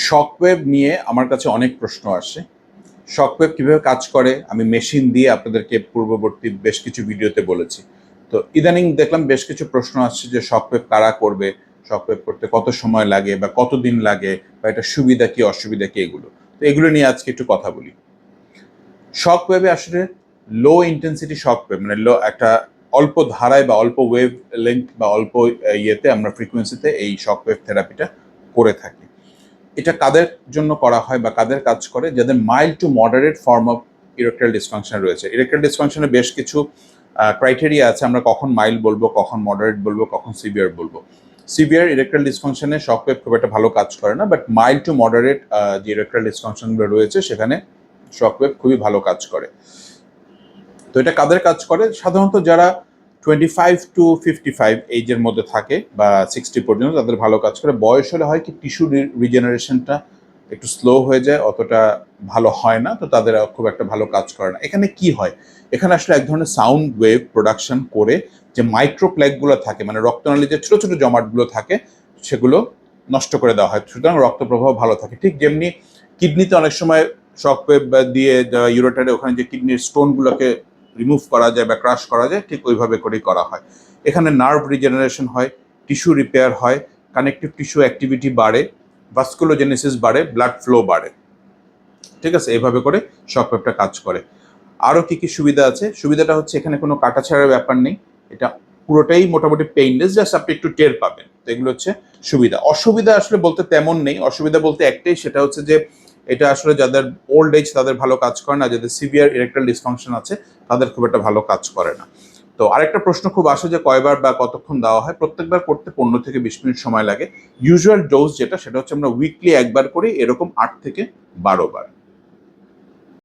Shockwave নিয়ে আমার কাছে অনেক প্রশ্ন আসে। শকওয়েভ কিভাবে কাজ করে আমি মেশিন দিয়ে আপনাদেরকে পূর্ববর্তী বেশ কিছু ভিডিওতে বলেছি। তো ইদানিং দেখলাম বেশ কিছু প্রশ্ন আসছে যে শকওয়েভ কারা করবে, শকওয়েভ করতে কত সময় লাগে বা কতদিন লাগে, বা এটা সুবিধা কি অসুবিধা কি, এগুলো। তো এগুলো নিয়ে আজকে একটু কথা বলি। শকওয়েভে আসলে লো ইন্টেন্সিটি শকওয়েভ, মানে একটা অল্প ধারায় বা অল্প ওয়েভ লেন্থ বা অল্প ইয়েতে আমরা ফ্রিকোয়েন্সিতে এই শকওয়েভ থেরাপিটা করে থাকি। এটা কাদের জন্য করা হয় বা কাদের কাজ করে? যাদের mild to moderate form of erectile dysfunction রয়েছে। ইরেকটাইল ডিসফাংশনের বেশ কিছু ক্রাইটেরিয়া আছে, আমরা কখন মাইল্ড বলবো, কখন মডারেট বলবো, কখন সিভিয়ার বলবো। সিভিয়ার ইরেকটাইল ডিসফাংশনে শকওয়েভ খুব একটা ভালো কাজ করে না, বাট মাইল্ড টু মডারেট যে ইরেকটাইল ডিসফাংশনগুলো রয়েছে সেখানে শকওয়েভ খুবই ভালো কাজ করে। তো এটা কাদের কাজ করে? সাধারণত যারা 25 to 55 এইজের মধ্যে থাকে বা 60 পর্যন্ত তাদের ভালো কাজ করে। বয়স হলে হয় কি টিস্যু রিজেনারেশনটা একটু স্লো হয়ে যায়, অতটা ভালো হয় না, তো তাদের খুব একটা ভালো কাজ করে না। এখানে কি হয়? এখানে আসলে এক ধরনের সাউন্ড ওয়েভ প্রোডাকশন করে যে মাইক্রোপ্লেগগুলো থাকে, মানে রক্তনালী যে ছোট ছোট জমাটগুলো থাকে সেগুলো নষ্ট করে দেওয়া হয়, সুতরাং রক্ত প্রবাহ ভালো থাকে। ঠিক যেমনি কিডনিতে অনেক সময় শকওয়েভ দিয়ে ইউরোটারে ওখানে যে কিডনির স্টোনগুলোকে রিমুভ করা যায় বা ক্রাশ করা যায়, ঠিক ওইভাবে করেই করা হয়। এখানে নার্ভ রিজেনারেশন হয়, টিস্যু রিপেয়ার হয়, কানেকটিভ টিস্যু অ্যাক্টিভিটি বাড়ে, ভাস্কুলোজেনেসিস বাড়ে, ব্লাড ফ্লো বাড়ে। ঠিক আছে, এইভাবে করে শকওয়েভটা কাজ করে। আরও কি কি সুবিধা আছে? সুবিধাটা হচ্ছে এখানে কোনো কাটাছাড়ার ব্যাপার নেই, এটা পুরোটাই মোটামুটি পেইনলেস, জাস্ট আপনি একটু টের পাবেন। তো এগুলো হচ্ছে সুবিধা। অসুবিধা আসলে বলতে তেমন নেই, অসুবিধা বলতে একটাই, সেটা হচ্ছে যে এটা আসলে যাদের ওল্ড এজ তাদের ভালো কাজ করে না, যাদের সিভিয়ার ইরেকটাইল ডিসফাংশন আছে তাদের খুব একটা ভালো কাজ করে না। তো আরেকটা প্রশ্ন খুব আসে যে কয়বার বা কতক্ষণ দেওয়া হয়? প্রত্যেকবার করতে 15 থেকে 20 মিনিট সময় লাগে। ইউজুয়াল ডোজ যেটা, সেটা হচ্ছে আমরা উইকলি একবার করি, এরকম 8 থেকে 12 বার।